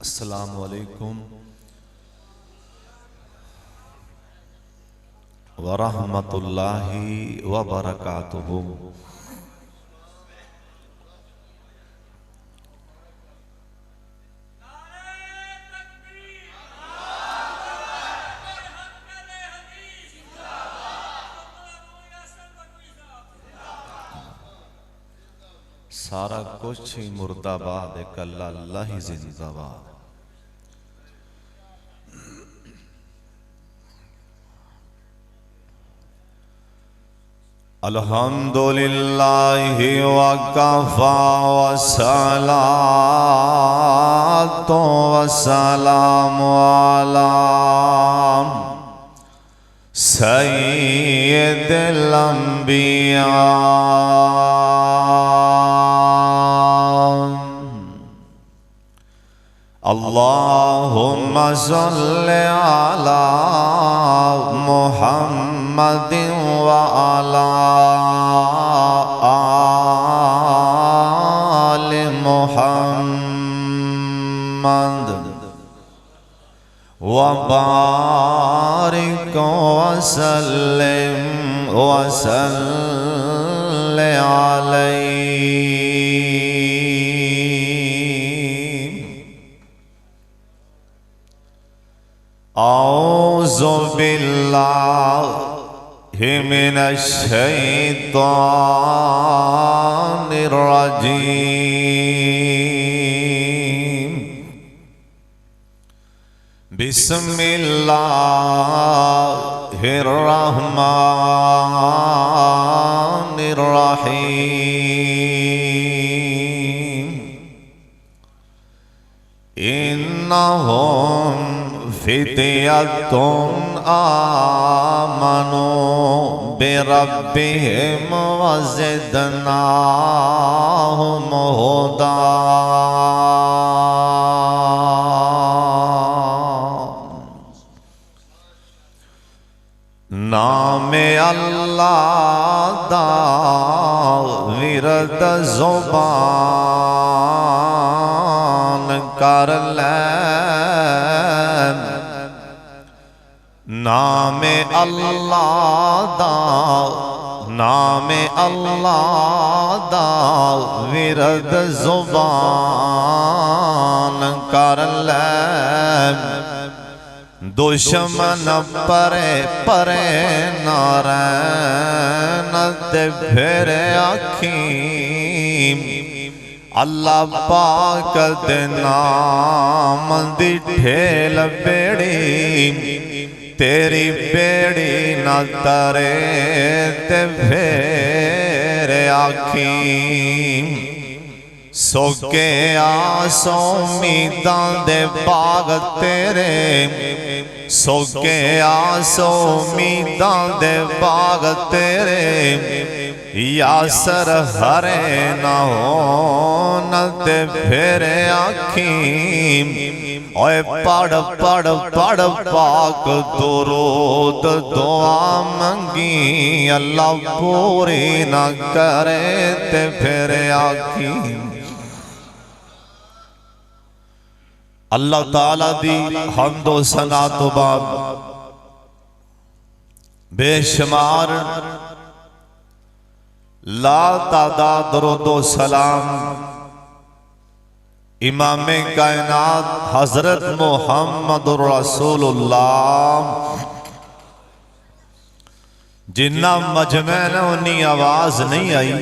السلام علیکم ورحمۃ اللہ وبرکاتہ۔ سارا کچھ ہی مردہ باد ایک اللہ ہی زندہ باد۔ الحمدللہ وکفا والصلاة والسلام علی سید الانبیاء۔ اللہم صلی علی محمد وعلی آل محمد وبارک وسلم علیہ۔ اعوذ باللہ من الشیطان الرجیم۔ بسم اللہ الرحمن الرحیم۔ انہم فتیۃ آمنوا بربہم وزدناہم ہدی۔ نام اللہ دا ورد زبان کر لے، نام اللہ دا ورد زبان کر لے، دشمن پرے پرے نہ رہن تے پھر آکھیں اللہ پاک دے نام دی ڈھیل بیڑی، تیری بیڑی نہ ترے تے پھر آکھیں سوکے آسوں امیداں دے باغ تیرے، سوکے آسوں امیداں دے باغ تیرے، یاسر ہرے نہ ہون تے پھر آکھیں اوے پڑھ پڑھ پڑھ پاک درود دعا منگی، اللہ پوری نہ کرے تے پھر آکھیں۔ اللہ تعالیٰ دی حمد و ثنا تو بعد بے شمار لا تعداد درود و سلام امام کائنات حضرت محمد رسول اللہ جنہ مجمع نے انہی آواز نہیں آئی،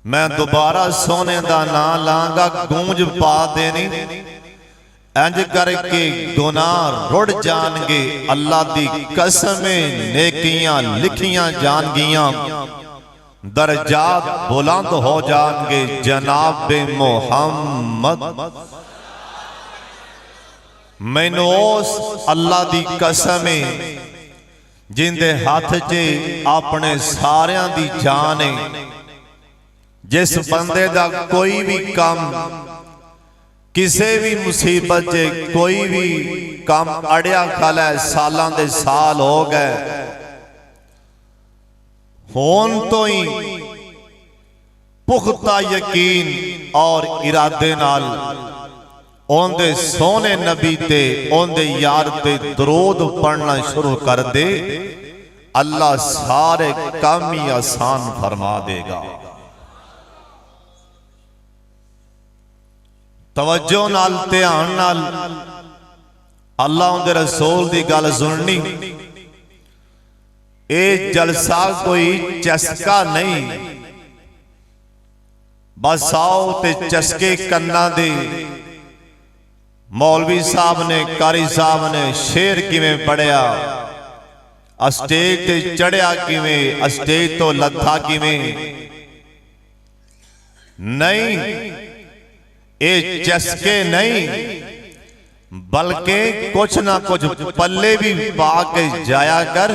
میں دوبارہ سونے دا نا لانگا گونج پا دینی، انج کر کے گناہ رڑ جان گے، اللہ دی قسمیں نیکیاں لکھیاں جان گیاں، درجات بلند ہو جان گے جناب محمد۔ میں نوس اللہ دی قسمیں جن دے ہاتھ جے اپنے ساریاں دی جانے، جس بندے دا کوئی بھی کام کسے بھی مصیبت جے کوئی بھی کام اڑیا کھالا ہے، سالاں دے سال ہو گئے ہون تو ہی پختہ یقین اور ارادے نال اندے سونے نبی تے اندے یار تے درود پڑھنا شروع کر دے، اللہ سارے کام ہی آسان فرما دے گا۔ توجہ نال دھیان نال اللہ اندے رسول دی گل سننی۔ اے جلسہ کوئی چسکا نہیں، بس آؤ تے چسکے کنا دے مولوی صاحب نے قاری صاحب نے شیر کیویں پڑھیا، اسٹیج تے چڑھیا کیویں، اسٹیج تو لتھا کیویں نہیں، اے چسکے نہیں بلکہ کچھ نہ کچھ پلے بھی پا کے جایا کر۔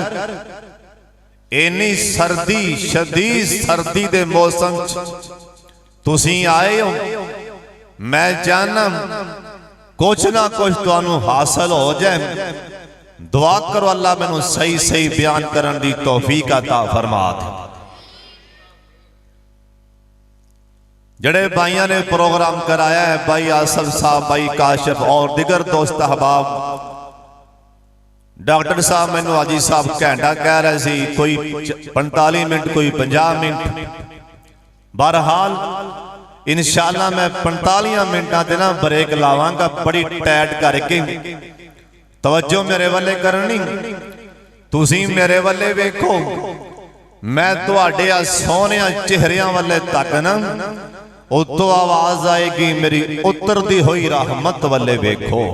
اینی سردی شدید سردی دے موسم تسی آئے ہو، میں جانا کچھ نہ کچھ تو انہوں حاصل ہو جائے۔ دعا کرو اللہ میں نو صحیح صحیح بیان کرن دی توفیق عطا فرما دے۔ جڑے بھائیاں نے پروگرام کرایا ہے، بھائی آصف صاحب، بھائی کاشف اور دیگر دوست احباب، ڈاکٹر صاحب میں نو آجی صاحب کہنڈا کہہ رہے سی کوئی 45 منٹ کوئی 50 منٹ، بہرحال انشاءاللہ میں 45 منٹاں تے نا بریک لاواں گا، بڑی ٹائٹ کر کے۔ توجہ میرے والے کرنی، تسی میرے والے ویکھو، میں تواڈے سونیاں چہریاں والے تک نا اتو آواز آئے گی میری اتر دی ہوئی رحمت والے ویکھو۔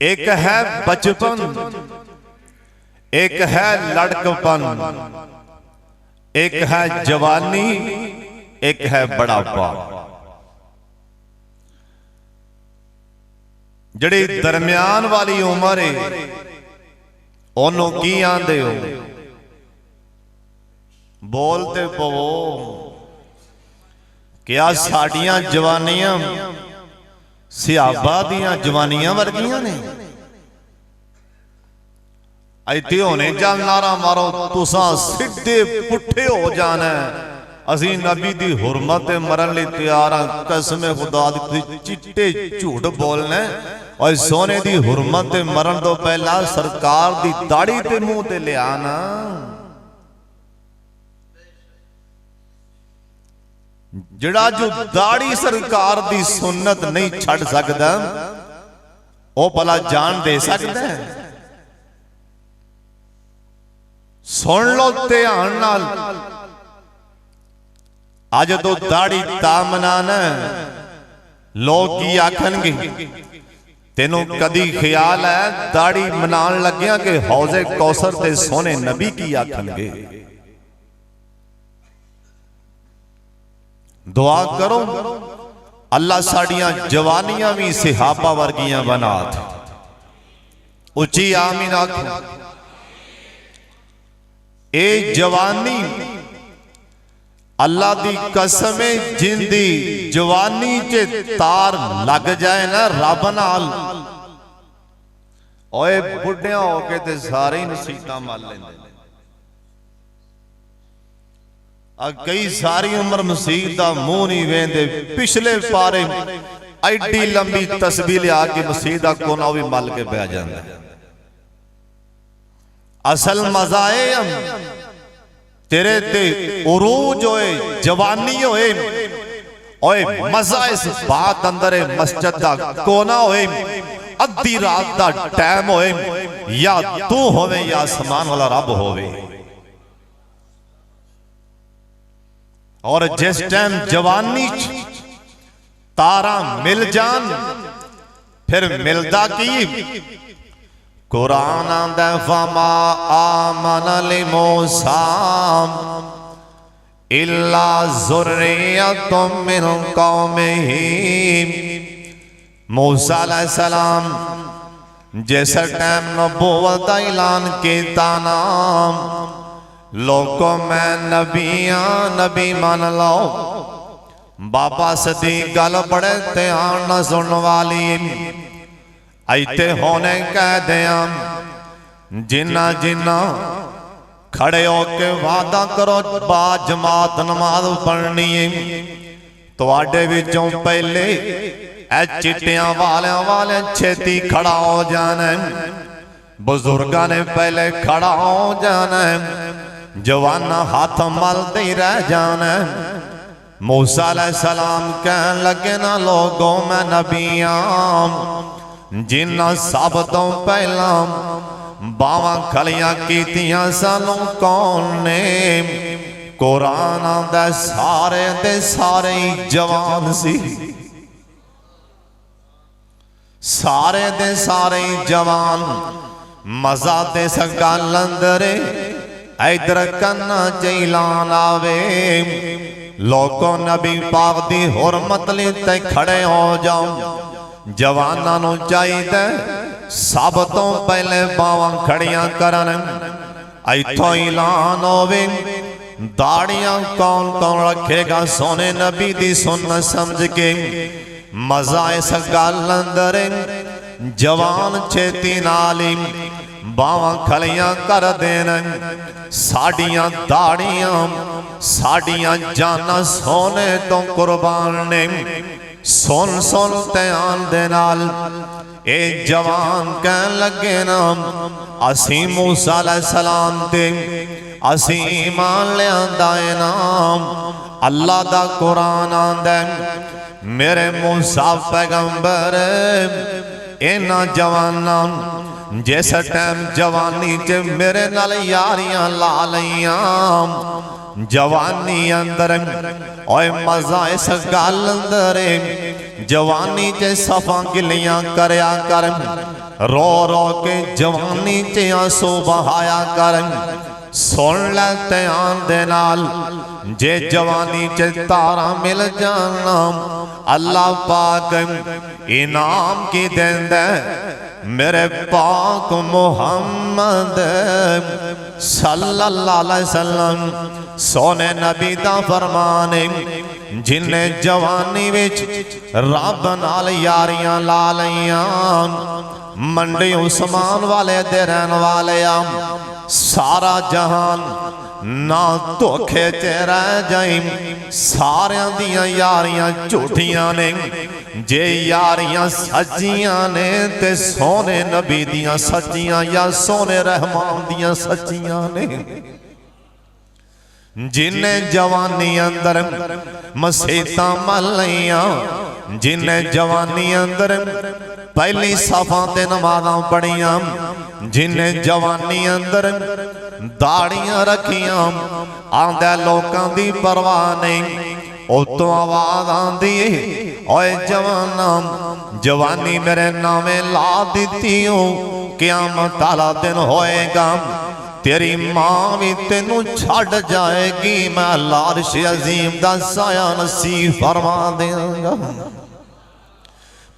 ایک ہے بچپن، ایک ہے لڑکپن، ایک ہے جوانی، ایک ہے بڑھاپا۔ جڑی درمیان والی عمر ہے انہوں کی آندے ہو، بولتے پو کیا ساڑیاں جوانیاں صحابہ دیاں جوانیاں ورگیاں نے؟ ایتے ہونے جان نارا مارو تساں سدھے پٹھے ہو جانا ہے، اسی نبی دی حرمت مرن لی تیاراں، قسم خدا دی چٹے جھوٹ بولنے، اور سونے دی حرمت مرن دو پہلا سرکار دی داڑھی تے منہ تے لے آنا۔ جڑا جو داڑھی سرکار دی سنت نہیں چھڑ سکتا او پلا جان دے سکتا ہے؟ سن لو دھیان نال، آج تو داڑھی تا منانا لوگ کی آکھن گے، تینوں کدی خیال ہے داڑھی منان لگیاں کہ حوض کوثر تے سونے نبی کی آکھن گے؟ دعا کرو اللہ ساڑیاں جوانیاں بھی صحابہ ورگیاں بنا تھے۔ اچھی آمین آکھو۔ اے جوانی اللہ دی قسم جن دی جوانی چے تار لگ جائے نا رب نال، اوے بڑھیاں ہو کے تے سارے نصیحتاں مال لیندے، کئی ساری عمر مسیح دا منہ نہیں ویندے، پچھلے پارے ایڈی لمبی تسبیح لیا کہ مسیح دا کونا بھی مل کے بہ جاندے۔ اصل مزائے ہم تیرے تے عروج ہوئے جوانی ہوئے، اوے مزہ اس بات اندر مسجد دا کونا ہوئے، ادھی رات دا ٹائم ہوئے، یا تو ہوئے یا سمان والا رب ہوئے۔ اور جس ٹائم جوانی تارا مل جان پھر ملدا کی قرآن آندہ فما آمن لموسیٰ الا ذریۃ من قومہ۔ موسیٰ علیہ السلام جیسا ٹائم نبوت اعلان کیتا نام، لوگوں میں نبی مان لو، بابا صدیق گل بڑے تیان نہ سن والی، ایتے ہونے کہہ دیاں جنہ جنہ کھڑے ہو کے وعدہ کرو با جماعت نماز پڑھنی ہے تواڈے وچوں پہلے اے چٹیاں والے چھتی کھڑا ہو جانا ہے بزرگاں نے پہلے کھڑا ہو جانا ہے جوانا ہاتھ ملتے ہی رہ جانا ہے موسیٰ علیہ السلام کہنے لگے نا لوگوں میں نبیاں جنہ سب تو پہلا باواں کھلیاں کیتیاں سانوں کون نے قرآن دے سارے جوان سی سارے دے سارے جوان مزہ دے سکا لندرے ایدر کنا چیلان آوے لوگوں نبی پاک دی حرمت لیتے کھڑے ہو جاؤ جواناں نو چاہیے سب تو پہلے باواں کھڑیاں کرن ایتھوں اعلان ہووے داڑیاں کون کون رکھے گا سونے نبی دی سنت سمجھ کے مزہ اس گل اندر جوان چھتی نالی باواں کھلیاں کر دینا ساڑیاں داڑیاں ساڑیاں جانا سونے تو قربان نے سن تیان دے نال اے جوان کہن لگے نا اسی موسیٰ علیہ السلام تے اسی ایمان لے آندائے نام اللہ دا قرآن آندے میرے موسیٰ پیغمبر اینا جوانا جیسا ٹیم جوانی جے میرے نال یاریاں لالیاں جوانی اندر اوے مزہ اس گال اندر جوانی جے صفاں گلیاں کریا کرم رو رو کے جوانی جے آنسو بہایا کرم سن لیتے آن دے نال جے جوانی جے تارا مل جانا اللہ پاک انعام کی دین دے میرے پاک محمد صلی اللہ علیہ وسلم سونے نبی دا فرمانے جنہیں جوانی وچ رب نال یاریاں لالیاں منڈی عثمان والے درین والے سارا جہان نہ دھوکھے تے رہ جائیں ساریاں دیاں یاریاں جھوٹیاں نے جے یاریاں سچیاں نے تے سونے نبی دیاں سچیاں یا سونے رحمان دیاں سچیاں نے جنہیں جوانی اندر مسیطہ ملیاں جنہیں جوانی اندر پہلی صفاں تے نمازاں پڑھیاں جنہیں جوانی اندر داڑیاں رکھیاں آندے لوکاں دی پرواہ نہیں او تو آواز آندی اوے جوانا جوانی میرے نامے لا دیتی ہوں قیامت والا دن ہوئے گا تیری ماں بھی تینوں چھڑ جائے گی میں اللہ عرش عظیم دا سایہ نصیب فرما دیں گا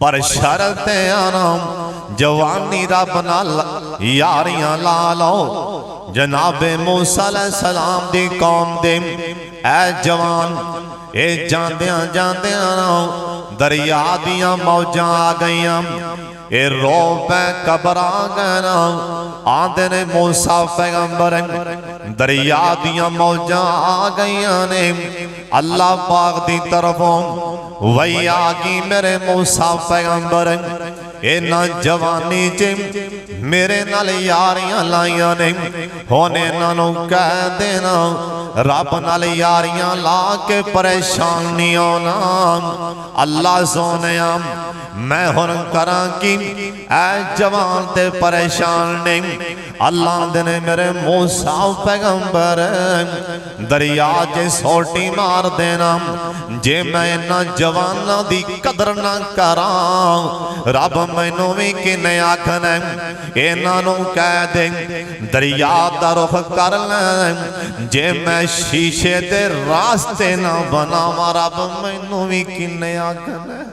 پر شرط آنا جوانی رب نال یاریاں لالو جناب موسیٰ علیہ السلام دی قوم دے اے جوان اے جاندیاں نا دریا دیاں موجاں آ گئیاں اے رو پہ قبر آ گئے نا آندے نے موسیٰ پیغمبر دریا دیاں موجاں آ گئیاں نے اللہ پاک دی طرفوں وہی آگی میرے موسیٰ پیغمبر اے نا جوانی جے میرے نال یاریاں لائیاں نے ہونے نانو کہہ دینا رب نال یاریاں لا کے پریشان نہیں ہونا اللہ سونیاں میں ہن کراں کی اے جوان تے پریشان نہیں اللہ دنے میرے موسیٰ پیغمبر دریا جے سوٹی مار دینا جے میں نہ جوانا دی قدر نہ کراں رب مینوں بھی کنے آکھنا اے نانو کہہ دیں دریا دا رخ کر لیں جے میں شیشے دے راستے نہ بناواں رب مینوں بھی کنے آکھنا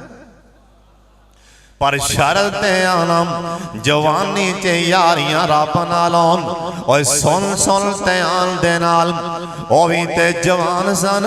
پر شرط آنا جوانی تے یاریاں رب نالون اوہ سن تے آن دے نال اوہی تے جوان سن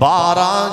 12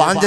5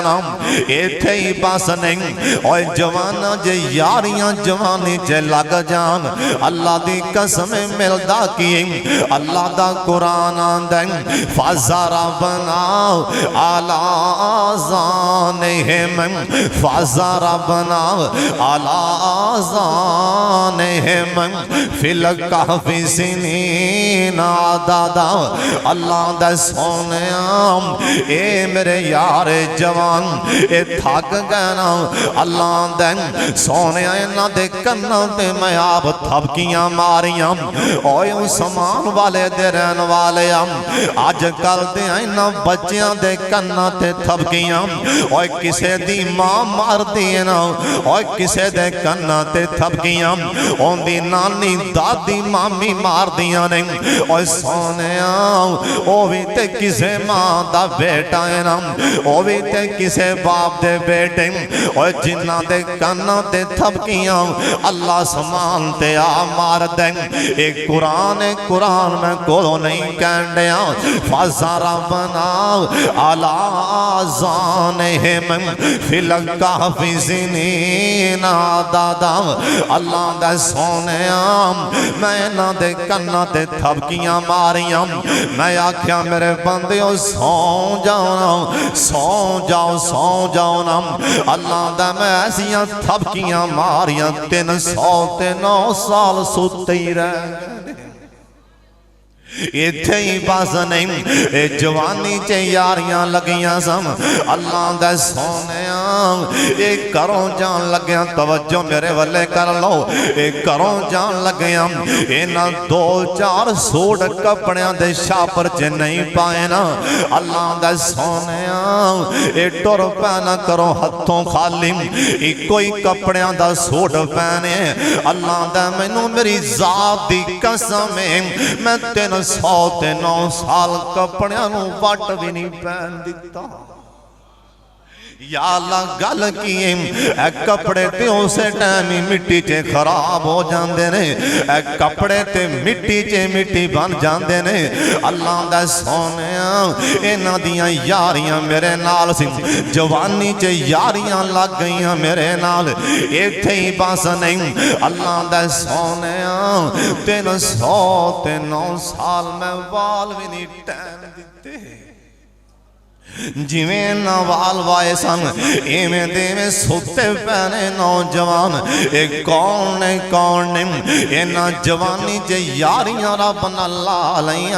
جانا ایتھے ہی بس نہیں اوے جوانا جے یاریاں جوانی جے لگ جان اللہ دی قسم ملدا کی اللہ دا قرآن آندیں فَضَرَبْنَا عَلَىٰ آذَانِهِمْ فَضَرَبْنَا عَلَىٰ آذَانِهِمْ فِي الْكَهْفِ سِنِينَ عَدَدًا اللہ دے سونیاں اے میرے یار جوان اے تھک گئے نا اللہ دے سونیاں انہاں دے کناں تے میں آپ تھپکیاں ماریاں اوے سامان والے دے رہن والے آج کل دے انہاں بچیاں دے کناں تے تھپکیاں اوے کسے دی ماں مار دی نا اوے کسے دے کناں تے تھپکیاں اون دی نانی دادی مامی مار دیاں نہیں اوے سونیاں او بھی تے کسے ماں دا بیٹا ہے نا او بھی تے کسے باپ دے بیٹے اوے جنہ دے کناں تے تھپکیاں اللہ سمان تے آ مار دیں ایک قرآن میں کولو نہیں کہندیا فَضَرَبْنَا عَلَىٰ آذَانِهِمْ فِي الْكَهْفِ سِنِينَ عَدَدًا اللہ دے سونیاں میں نہ دے کناں تے تھپکیاں ماریاں میں آکھیا میرے بندیوں سو جاؤ نا اللہ دے میں ایسیاں تھپکیاں ماریاں 309 سال سوتے ہی رہ گئے ایتھے ہی باز نہیں اے جوانی چے یاریاں لگیاں سم اللہ دے سونیاں اے کروں جان لگیاں توجہ میرے والے کر لو اے کروں جان لگیاں اے نہ 2-4 سوٹ کپڑیاں دے شاپر چے نہیں پائے نا اللہ دے سونیاں اے ٹور پہنا کرو ہتھوں خالی کوئی کپڑیاں دا سوٹ پہنے اللہ دے مینوں میری ذات دی قسم میں 309 سال کپڑیاں نو وٹ بھی نہیں پہن دیتا یا اللہ گل کیے اے کپڑے تے اسے ٹائمی مٹی چے خراب ہو جاندے نے اے کپڑے تے مٹی بن جاندے نے اللہ دے سونیاں انہاں دیاں یاریاں میرے نال سی جوانی چے یاریاں لگ گئیاں میرے نال ایتھے ہی بس نہیں اللہ دے سونیاں 309 سال میں وال بھی نہیں ٹائم دیتے جویں نوال وائے سن ایمیں دے میں ستے پہنے نوجوان ایک کون نے اینا جوانی جے یاریاں رب اللہ علیہ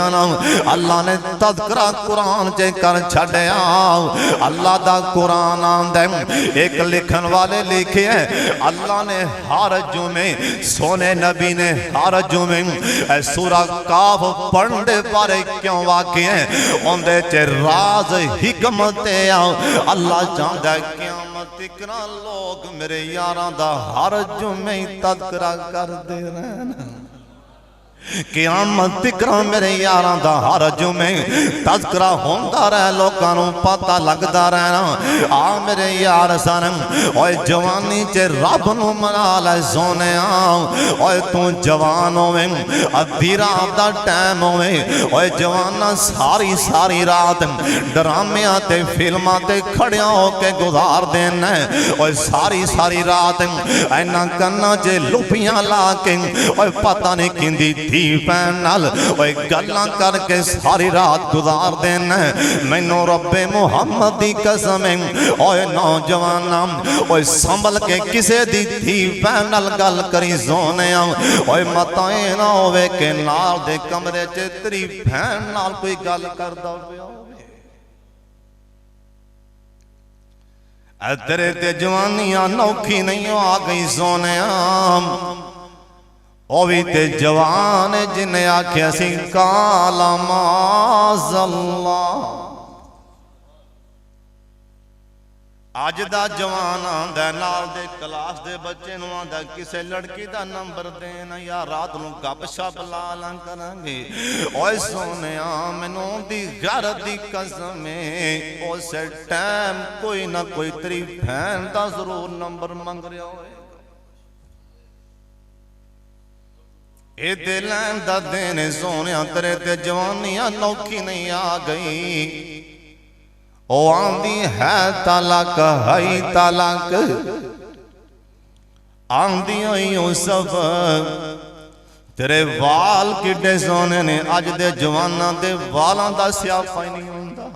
اللہ نے تذکرہ قرآن جے کر چھڑے آؤ اللہ دا قرآن آندے ایک لکھن والے لکھے ہیں اللہ نے ہر جمعے سونے نبی نے ہر جمعے سورہ کاف پڑھنے پارے کیوں واقع ہیں اندے چے راز حکمت آؤ اللہ جاندہ قیامت اکرا لوگ میرے یاران دا ہر جمعی تذکرہ کر دے رہنا قیامت تکرا میرے یاران دا ہر جمعے تذکرہ ہوندہ رہ لوکانوں پتہ لگدہ رہنا آ میرے یار سنم اوہ جوانی چے رب نو منا لے سونے آؤ اوہ تو جوان ہوئے ادھی رات دا ٹائم ہوئے اوہ جوانا ساری رات ڈرامیاں تے فلماں تے کھڑیاں ہو کے گزار دینا اوہ ساری رات اینا کرنا جے لپیاں لاکیں اوہ پتہ نہیں کندی تھی پینال اوہ گلاں کر کے ساری رات گزار دینا مینوں رب محمد دی قسمیں اوہ نوجواناں اوہ سنبھل کے کسے دی تھی پینال گل کری زونے اوہ متائیں نہ ہوئے کہ نال دے کمرے چے تری پینال کوئی گل کر دا اے تیرے تے جوانیاں نوکھی نہیں آ گئی زونے اوہی تے جوان جنہیں آکھیا سی کالا معاذ اللہ آج دا جوان آندہ نال دے کلاس دے بچے نو آندہ کسے لڑکی دا نمبر دینا یا رات نو گپ شپ لالاں کرنگے اوہ سونے آمنوں دی غیر دی قسمیں اوہ سے ٹائم کوئی نہ کوئی تری پھین دا ضرور نمبر منگ رہا ہوئے اے دلین دا دینے سونیاں ترے تے جوانیاں نوکھی نہیں آ گئی او آندی ہے طلاق ہے طلاق آندی ہوئی یوسف تیرے وال کڈے سونے نے اج دے جواناں دے والاں دا سیاپا ہی نہیں ہوندا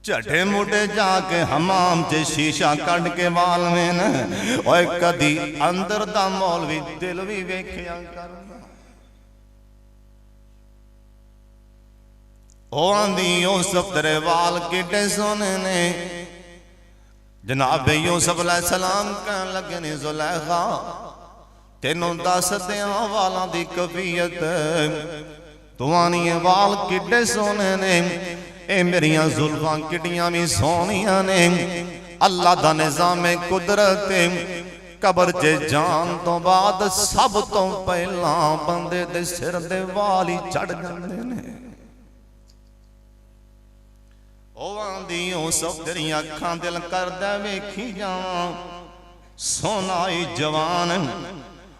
چٹے موٹے جا کے حمام چے شیشہ کڈ کے وال میں نا اوے کدی اندر دا مولوی دل وی ویکھیا کرنا او آندی یوسف تیرے وال کڈے سونے نے جناب یوسف علیہ السلام کہن لگے نے زلیخا تینوں دس دیاں والاں دی کفیت تو آنی وال کڈے سونے نے اے میریاں زلفاں کڈیاں بھی سونیاں نے اللہ دا نظام قدرت قبر چے جان تو بعد سب تو پہلا بندے دے سر دے والی چڑھ جاندے نے او آندی یوسف تیری اکھاں دل کر دے ویکھی جاواں سونائی جوان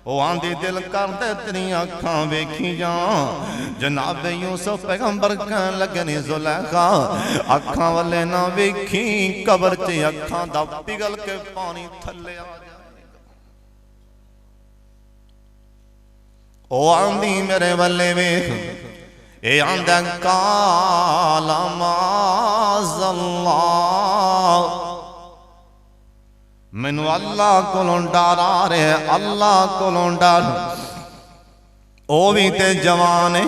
او آندی دل کر دے تیری اکھاں ویکھی جاواں جناب یوسف پیغمبر کہن لگے زلیخا اکھاں والے نہ ویکھی قبر چ اکھاں دا پگھل کے پانی تھلے آ جائے گا او آندی میرے والے ویکھ اے آندہ کالا معاذ اللہ مینو اللہ کو ڈارا رہے اللہ کو ڈار او بھی تے جوانے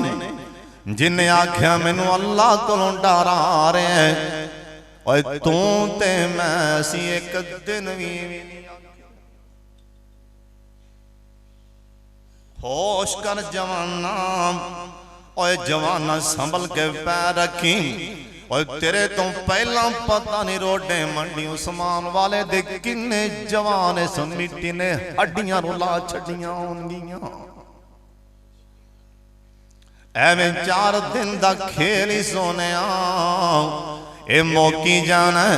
جن آکھیا مینو اللہ کو ڈارا رہے اوے تو تے میں سی ایک دن بھی ہوش کر جوانا اوے جوانا سنبھل کے پیر رکھی اوے تیرے تو پہلا پتہ نہیں روڈے منڈی عثمان والے دے کنے جوانے سن مٹی نے ہڈیاں رلا چھڑیاں ہونگیاں اے میں 4 دن دا کھیلی سونے اے موکی جانا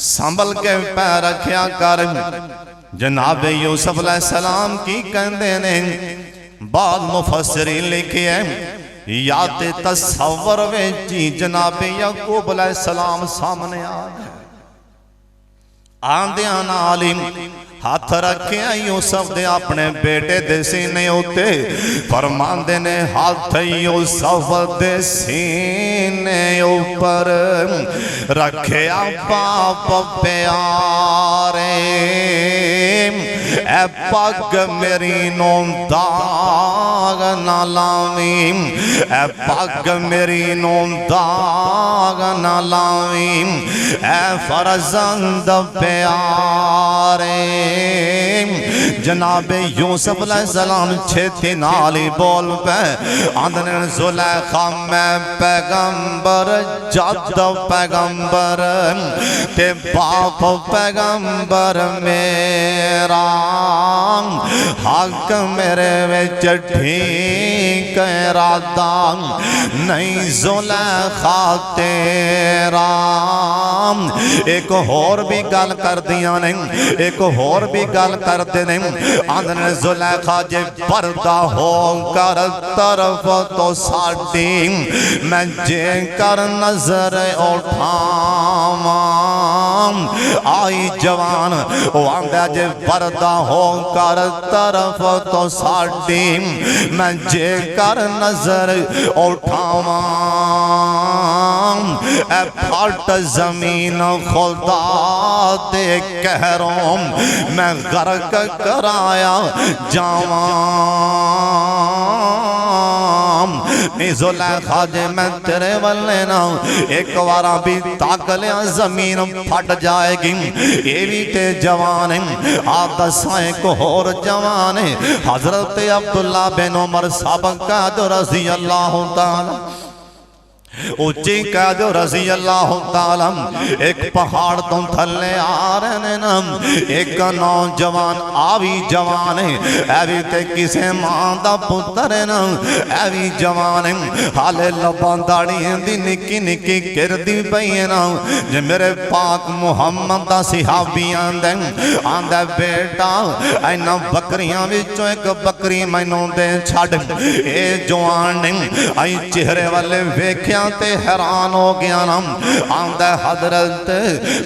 سنبھل کے پیر رکھیا کر جناب یوسف علیہ السلام کی کہندے نے بعد مفسرین لکھے ہیں یاد تصور ویچی جناب یعقوب علیہ السلام سامنے آ گئے آندیاں نالیم ہاتھ رکھے یوسف دے اپنے بیٹے دے سینے ہوتے فرماندے نے ہاتھ یوسف دے سینے اوپر رکھے باپ پیارے اے پاک میری نوم داغ نہ لاویم اے پاک میری نوم داغ نہ لاویم اے فرزند پیارے جناب یوسف علیہ السلام چھتی نالی بول پہ آندھنے زلیخا میں پیغمبر جد پیغمبر تے باپ پیغمبر میرا حق میرے وچ ٹھیک ارادہ نہیں زلیخا تیرا ایک اور بھی گل کر دیا نہیں ایک اور بھی گل کر دے نہیں آندھنے زلیخا جے پردہ ہو کر طرف تو ساڑی میں جے کر نظر اٹھاواں آئی جوان آندھا جے پردہ ہو کر طرف تو ساڑی میں جے کر نظر اٹھاواں اے پھٹ زمین خدا دے کہروں میں غرق کرایا جاواں زلیخا جے میں تیرے والے نا ایک وارا بھی تاک لیا زمین پھٹ جائے گی یہ بھی تے جوانے آپ دسائیں کو اور جوانے حضرت عبداللہ بن عمر صاحب کا جو رضی اللہ تعالی اچھی قیدو رضی اللہ تعالی ایک پہاڑ تو تھلے آ رہنے نم ایک نوجوان آوی جوانے ایوی تے کسے ماندہ پترے نم ایوی جوانے حالے لبان داڑی دی نکی نکی کردی پئینا جے میرے پاک محمد دا صحابی آندے بیٹا اینا بکریاں وچوں ایک بکری مینوں دے چھاڑ اے جوان آئی چہرے والے ویکھیا ویکھدیاں تے حیران ہو گیا نا آندا حضرت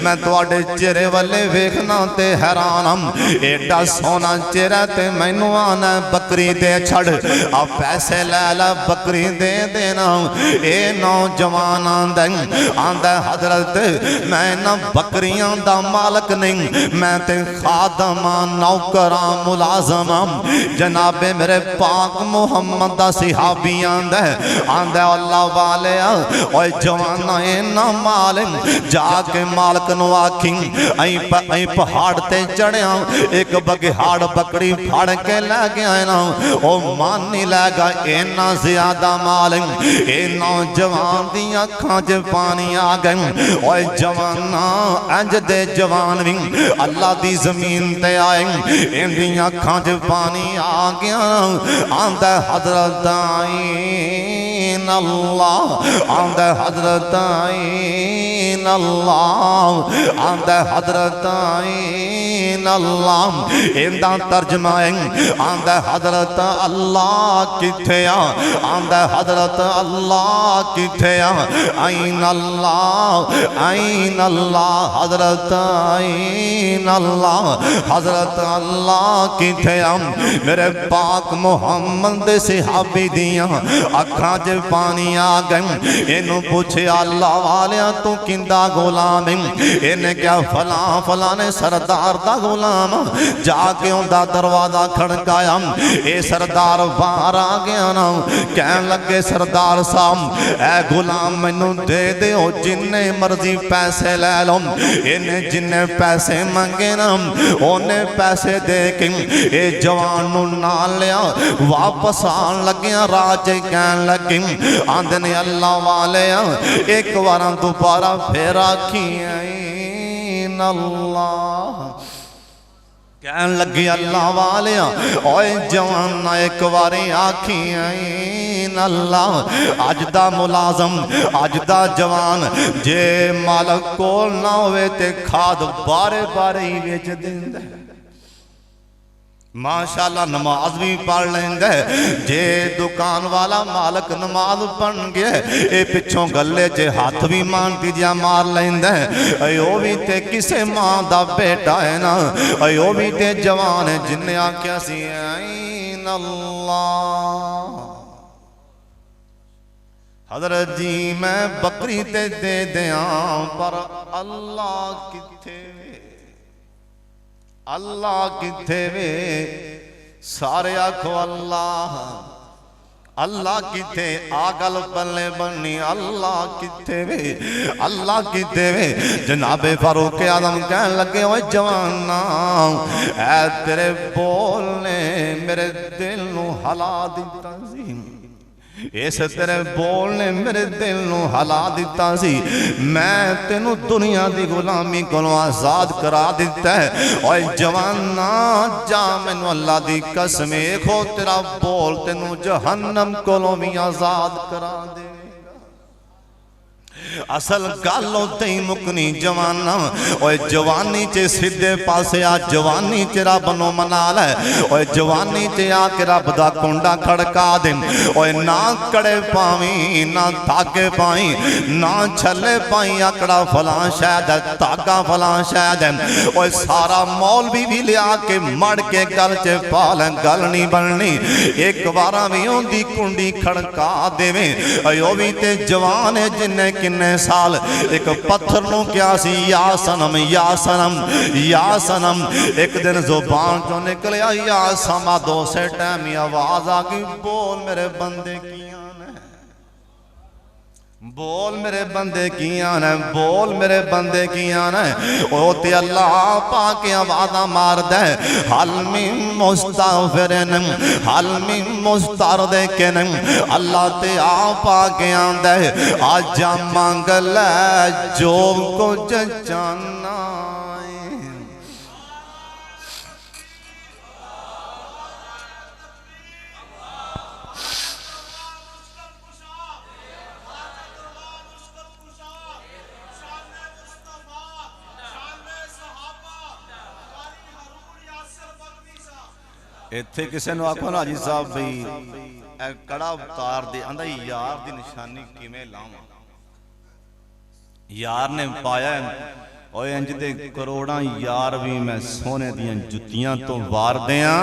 میں تواڈے چہرے والے ویکھنا تے حیران ایڈا سونا چہرہ تے مینوں آنا بکری دے چھڑ آ پیسے لے لا بکری دے دینا اے نوجوان آندا حضرت میں نہ بکریاں دا مالک نہیں میں تے خادماں نوکراں ملازماں جناب میرے پاک محمد دا صحابی آندا اللہ والے اوے جوانا اے نہ مالک جا کے مالک نو آکھیں ائی پہاڑ تے چڑھیا ایک بگہاڑ بکری پھاڑ کے لے گیا ہے نا او مان نہیں لے گا اینا زیادہ مالک اے نوجوان دی اکھاں جے پانی آ گئے اوے جوانا انج دے جوان بھی اللہ دی زمین تے آئے ان دی اکھاں جے پانی آ گیا آندا حضرت آئین اللہ آندا حضرت آئین اللہ آندا حضرت آئین اللہ اندہ ترجمہ آندا حضرت اللہ کتھے آندا حضرت اللہ کتھے آئین اللہ حضرت آئین اللہ حضرت اللہ کتھے میرے پاک محمد صحابی دیاں اکھاں جے پانی آ گئے انہوں پوچھے اللہ والیاں تو کندہ غلام انہیں کیا فلاں فلاں سردار دا غلام جا کے ان دا دروازہ کھڑکایا اے سردار باہر آ گیا نا کہن لگے سردار صاحب اے غلام منوں دے دے ہو جنہیں مرضی پیسے لے لو انہیں جنہیں پیسے منگے نا انہیں پیسے دے کے اے جوانوں نال لیا واپس آن لگیا راجے کہن لگے آندھنے اللہ والے ایک وارن دوبارہ پھر آکھی آئین اللہ کہن لگی اللہ والے اوے جوانا ایک واری آکھی آئین اللہ اجدہ ملازم اجدہ جوان جے مالک کول نہ ہوئے تے کھاد بارے بارے ہی ویچ دیں دے ماشاءاللہ نماز بھی پڑھ لیں گے جے دکان والا مالک نماز پڑھ گئے اے پچھوں گلے جے ہاتھ بھی مانتی جا مار لیں گے ایو بھی تے کسے ماں دا بیٹا ہے نا ایو بھی تے جوان ہے جنہیں آکیا سی آئین اللہ حضرت جی میں بکری تے دے دیاں پر اللہ کتھے اللہ کتھے وے سارے آکھو اللہ اللہ کتھے آگل پلے بنی اللہ کتھے وے اللہ کتھے وے جناب فاروق اعظم کہنے لگے اوے جوانا اے تیرے بولنے میرے دل نو ہلا دیتا سی اس تیرے بولنے میرے دل نو ہلا دیتا سی میں تینو دنیا دی غلامی کو آزاد کرا دیتا ہے اوے جوانا جا مینو اللہ دی قسمے کھو تیرا بول تینو جہنم کو بھی آزاد کرا دے اصل گالو تئی مکنی جوانا اوے جوانی چے سدھے پاسے آ جوانی چے رب نو منال ہے اوے جوانی چے آ کے رب دا کنڈا کھڑکا دے اوے نہ کڑے پاویں نہ دھاگے پائیں نہ چھلے پائیں اکڑا فلاں شاید ہے تاگا فلاں شاید ہے اوے سارا مولوی بھی لیا کے مڑ کے گل چے پالیں گل نہیں بننی ایک بارہ بھی ہوں دی کنڈی کھڑکا دے میں ایو بھی تے جوان ہے جنہیں کنے سال ایک پتھر نو کیا سی یا سنم یا سنم یا سنم ایک دن زبان جو نکلیا یا سما دو سے ٹیمی آواز آگی بول میرے بندے کی آنے بول میرے بندے کی آنے بول میرے بندے کی آنے اوتی اللہ پاکی آوازہ مار دے حل من مستغفرن حل من مستردکن اللہ تے آپا کے آندے آجا مانگ لے جو کچھ جانا ਇੱਥੇ ਕਿਸੇ ਨੂੰ ਆਖੋ ਨਾ ਹਾਜੀ ਸਾਹਿਬ ਬਈ ਇਹ ਕੜਾ ਉਤਾਰ ਦੇ, ਆਂਦਾ ਯਾਰ ਦੀ ਨਿਸ਼ਾਨੀ ਕਿਵੇਂ ਲਾਵਾਂ। ਯਾਰ ਨੇ ਪਾਇਆ ਓਏ ਇੰਜ ਦੇ ਕਰੋੜਾਂ ਯਾਰ ਵੀ ਮੈਂ ਸੋਨੇ ਦੀਆਂ ਜੁੱਤੀਆਂ ਤੋਂ ਵਾਰ ਦਿਆਂ।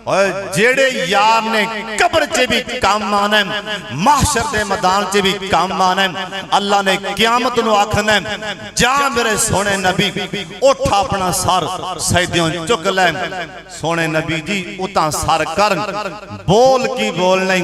ਓਏ ਜਿਹੜੇ ਯਾਰ ਨੇ ਕਬਰ 'ਚ ਵੀ ਕੰਮ ਆਣਾ, mahshar ਦੇ ਮੈਦਾਨ 'ਚ ਵੀ ਕੰਮ ਆਣਾ। ਅੱਲਾ ਨੇ ਕਿਆਮਤ ਨੂੰ ਆਖਣਾ ਜਾ ਮੇਰੇ ਸੋਹਣੇ ਨਬੀ ਉੱਠ ਆਪਣਾ ਸਰ ਸਜਦਿਓਂ ਚੁੱਕ ਲੈ। ਸੋਹਣੇ ਨਬੀ ਜੀ ਉਤਾਂ ਸਰ ਕਰ, ਬੋਲ ਕੀ ਬੋਲ ਨਹੀਂ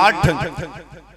8।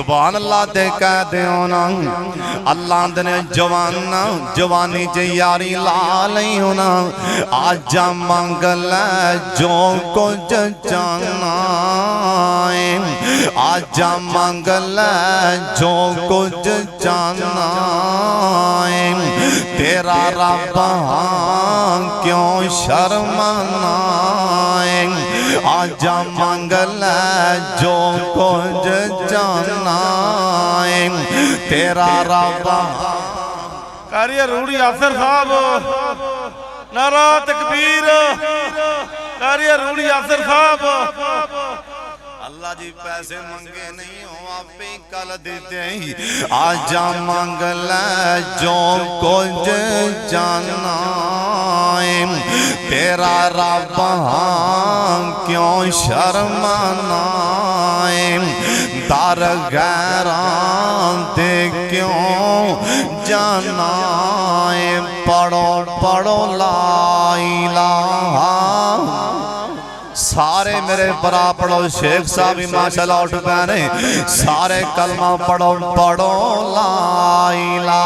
سبحان اللہ تے کہہ دیو نا اللہ دنے جوانا جوانی جے یاری لا لئیو نا آجا مانگ لے جو کچھ جانا ہے آجا مانگ لے جو کچھ جانا ہے تیرا رب کیوں شرمانا ہے آجا مانگ لے جو کچھ جانا ہے تیرا رب قاری روڑی آفر صاحب نعرہ تکبیر قاری روڑی آفر صاحب اللہ جی پیسے منگے نہیں ہوں آپ ہی کل دیتے ہیں آجا مانگ لے جو کچھ جانا ہے تیرا رب کیوں شرمانا ہے در غیران دے کیوں جانا ہے پڑھو پڑھو لا الہ سارے میرے برا پڑھو شیخ صاحب ماشاءاللہ اٹھ پہنے سارے کلمہ پڑھو پڑھو لا الہ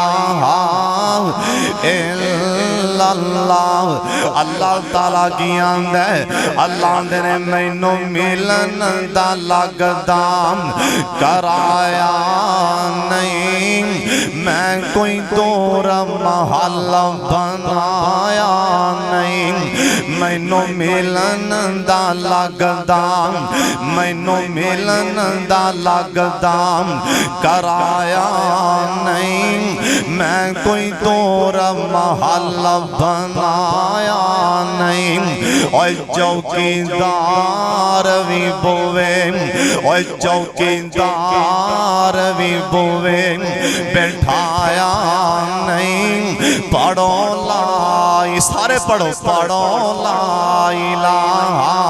الا اللہ اللہ تعالیٰ کی آمد ہے اللہ نے مینو ملن دا لگدام کرایا نہیں میں کوئی دور محل بنایا نہیں مینو ملن دا لگدام مینو ملن دا لگدام کرایا نہیں میں کوئی دور محل بنایا نہیں اوہ چوکیدار بھی بوے اوہ چوکیدار بھی بوے بیٹھایا نہیں پڑھو لا سارے پڑھو پڑھو لا الہ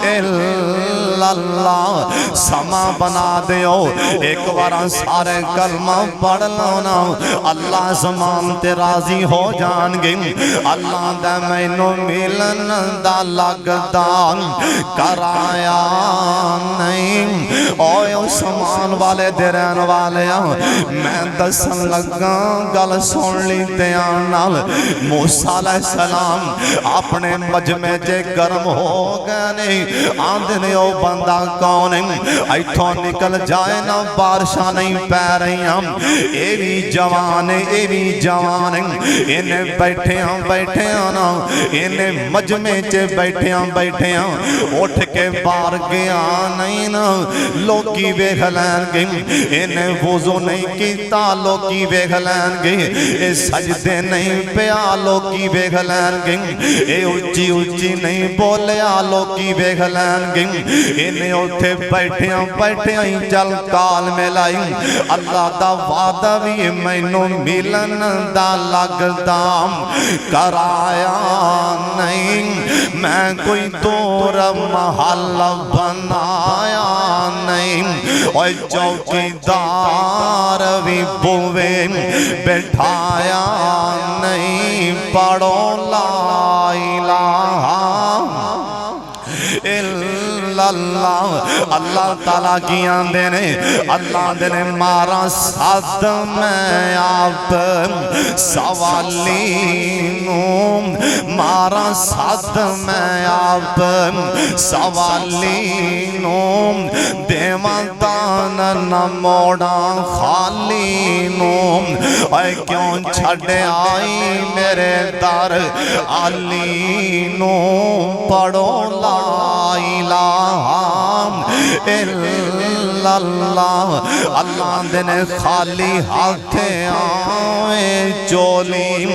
الا اللہ سما بنا دیو ایک بار سارے کلمہ پڑھ لونا اللہ زمان تے راضی ہو جان گے اللہ دے مینو ملن دا لگدان کرایا نہیں اوہ سمان والے درین والے میں دسن لگا گل سن لی دیانال موسیٰ علیہ السلام اپنے مجمع جے گرم ہو گئے نہیں آندھنے او بندہ کون ایتھوں نکل جائے نا بارشاں نہیں پہ رہی ہم ایوی جوان انہیں بیٹھے ہاں نا انہیں مجمع چے بیٹھے ہاں اٹھ کے بار گیا نہیں نا لوگی بیگ لین گئی انہیں وضو نہیں کیتا لوگی بیگ لین گئی اے سجدے نہیں پیا لوگی بیگ لین گئی اے اچھی نہیں بولیا لوگی بیگ لین گئی انہیں اٹھے بیٹھے ہی جل کال میں لائی اللہ دا وعدہ بھی مینو ملن دا لگدام کرایا نہیں میں کوئی دور محل بنایا نہیں اوہ چوکیدار بھی بوے بیٹھایا نہیں پڑھو لا الہ الا اللہ اللہ تعالیٰ کی آندے نے اللہ نے مارا ساتھ میں آپ سوالی نوم مارا ساتھ میں آپ سوالی نوم دیوان دان نہ موڑا خالی نوم اے کیوں چھڑے آئی میرے در علی نوم پڑھو لا الہ الا اللہ اللہ نے خالی ہاتھے آئے چولی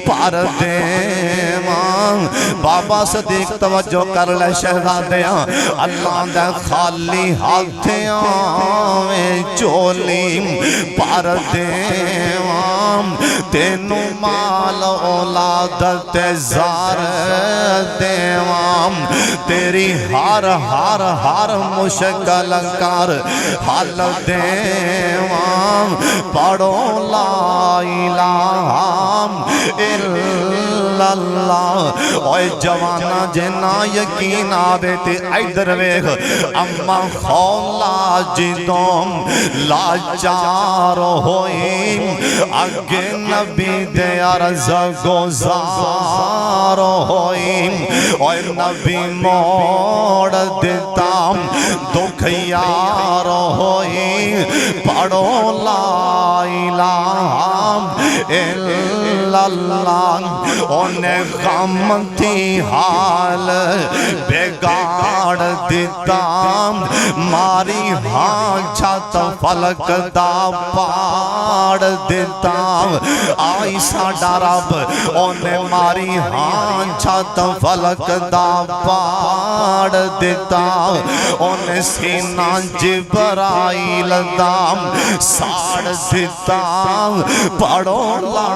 پر دیوان بابا صدیق توجہ کر لے شہزادیاں اللہ نے خالی ہاتھے آئے چولی پر دیوان تینو مال اولادت زار دیوان تیری ہر مشکل کر حل دیوان پڑھو لا الہ الا الا اللہ اوے جوانا جنا یقین آوے تے ادھر ویکھ اما خولا جدوں لاچار ہوئی اگے نبی دے عرض گزار ہوئی اوے نبی موڑ دیتا دکھ یار ہوئی پڑھو لا الہ الا اللہ انہیں غم تھی حال بگاڑ دیتا ماری ہاں چھت فلک دا پاڑ دیتا آئی ساڑا رب انہیں ماری ہاں چھت فلک دا پاڑ دیتا انہیں سینہ جبرائیل دام ساڑ دیتا پڑھو لا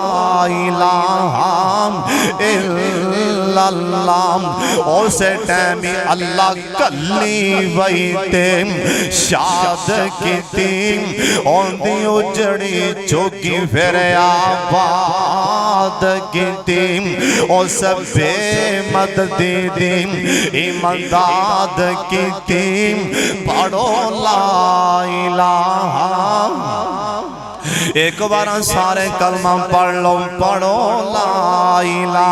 الہ الا اللہ اسے ٹیمی اللہ کلی ویتے شاد کی تیم ان دی اجڑی چوکی پھر آباد کی تیم اس بے مددی دیم امداد کی تیم پڑھو لا الہ ایک بار سارے کلمہ پڑھ لو پڑھو لا الہ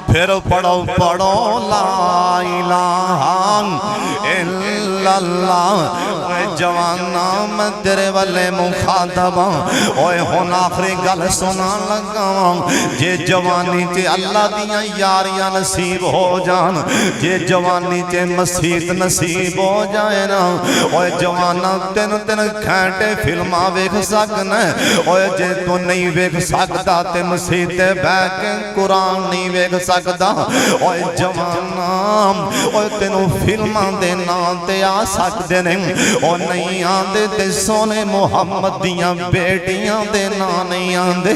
پھر پڑھو لا الہ الا اللہ اوے جوانا میں تیرے والے مخاطبہ اوے ہون آخری گل سنا لگا جے جوانی تے اللہ دیاں یاریاں نصیب ہو جان جے جوانی تے مسیت نصیب ہو جائے نا اوے جوانا تین کھینٹے فلمہ ویکھ سکنا اوے جے تو نہیں ویکھ سکتا تے مسیت بیک قرآن نہیں ویکھ سکتا اوے جوانا اوے تینوں فلمہ دے نام تے آ سکتے نہیں او نہیں آندے تے سونے محمد دیاں بیٹیاں دے نا نہیں آندے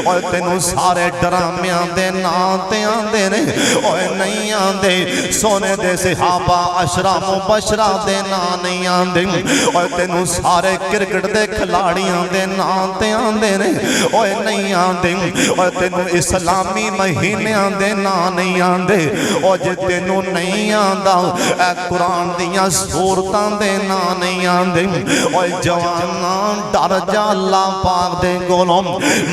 اوے تینوں سارے ڈرامیاں دے نا تے آندے نے اوے نہیں آندے سونے دے صحابہ عشرہ مبشرہ دے نا نہیں آندے اوے تینوں سارے کرکٹ دے کھلاڑیاں دے نا تے آندے نے اوے نہیں آندے اوے تینوں اسلامی مہینیاں دے نا نہیں آندے او جے تینوں نہیں آندا اے قرآن دیاں سورتاں دے نا نہیں آندے اوے جوانا ڈر جا اللہ پاک دے گولوں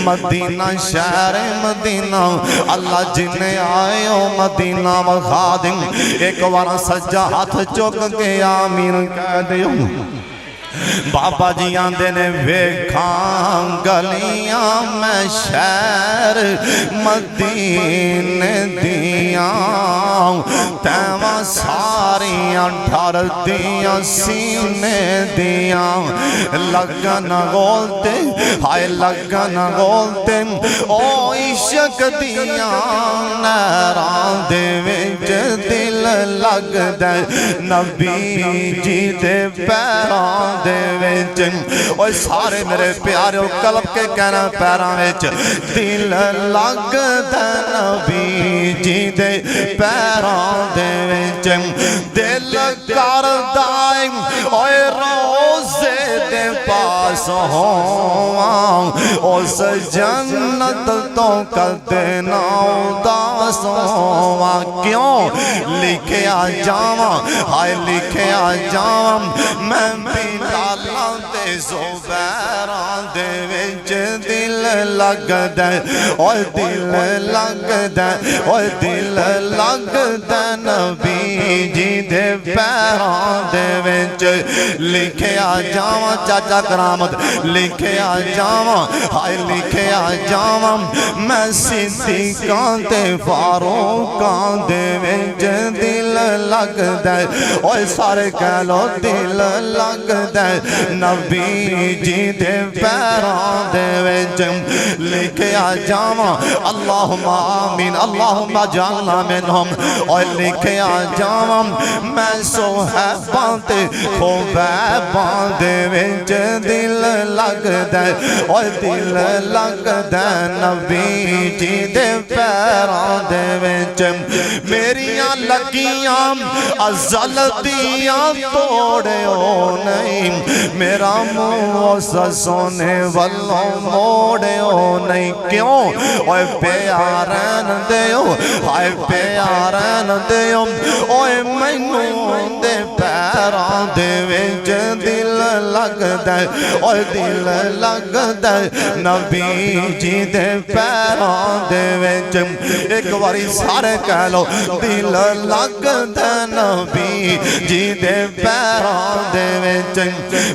مدینہ شہر مدینہ اللہ جنہیں آئے او مدینہ وخا دیں ایک وارا سجا ہاتھ چک کے آمین کہہ دے بابا جی آندے نے ویکھاں گلیاں میں شہر مدینے دیاں تیواں ساریاں ڈھر دیاں سینے دیاں لگن گولتے ہائے لگن گولتے او عشق دیاں نیران دے وچ دل لگ دے نبی جی دے پیران دے وچ اوے سارے میرے پیارے قلب کے کہنا پیراں وچ دل لگ دے نبی جی دے پیراں دے وچ دل کردا اوے روزے دے پاس ہوواں اس جنت تو کدے نہ اداس ہوواں کیوں لکھیا جاواں ہائے لکھیا جاواں میں بلالاں تے زبیراں دے وچ دل لگدا اوے دل لگدا اوے دل لگدا نبی جی دے پیراں دے وچ لکھیا جاواں چاچا کرامت لکھیا جاواں ہائے لکھیا جاواں میں صدیقاں تے فاروقاں دے وچ دل لگدا اوے سارے کہہ لو دل لگدا نبی جی دے پیراں دے وچ لکھیا جاواں اللہم آمین اللہم جعلنا منہم اوے لکھیا جاواں میں صحاباں تے خوبیباں دے وچ دل لگدا اوے دل لگدا نبی جی دے پیراں دے وچ میریاں لگیاں ازل دیاں توڑیو نہیں میرا منہ اس سونے والوں موڑے نہیں کیوں اوے پیارن دیو ہائے پیارن دیو اوے مینوں دے پیران دے وچ دل لگدا اوے دل لگدا نبی جی دے پیران دے وچ ایک واری سارے کہہ لو دل لگدا نبی جی دے پیران دے وچ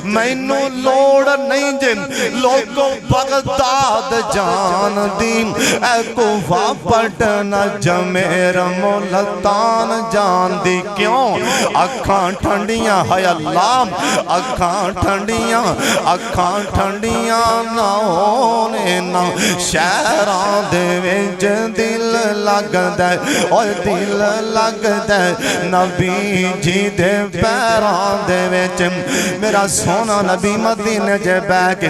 مینوں لوڑ نہیں جے لوگوں بغداد جان دی اے کوفہ پٹنا جمیر ملتان جان دی کیوں اکھاں ٹھنڈیاں ہے اللہ اکھاں ٹھنڈیاں نہ ہونے نہ شہران دے وچ دل لگدا اوے دل لگدا نبی جی دے پیران دے وچ میرا سونا نبی مدینے جے بیٹھ کے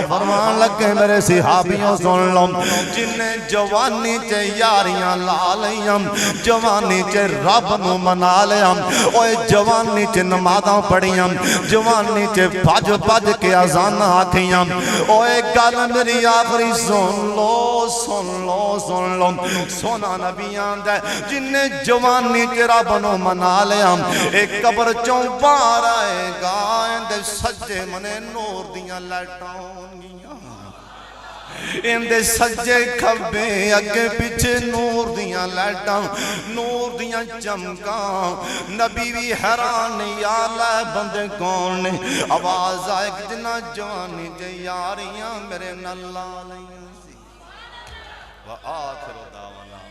فرمان لگے میرے صحابیوں سن لو جن جوانی چے یاریاں لا لیاں جوانی چے رب نو منا لیاں اوے جوانی چے نمازاں پڑھیاں جوانی چے بھج بھج کے اذان آکھیاں اوے گل میری آخری سن لو سونا نبی آندا جن جوانی چے رب نو منا لیاں ایک قبر چوں باہر آئے گا اندے سجے منے نور دیاں لائٹاں ہونگیاں اندے سجے کھبے اگے پیچھے نور دیاں لائٹاں نور دیاں چمکاں نبی بھی حیران یا لے بندے کون نے آواز آئے کہ جنہ جوانی جے یاریاں میرے نلہ لیاں سی وآخر دعوانا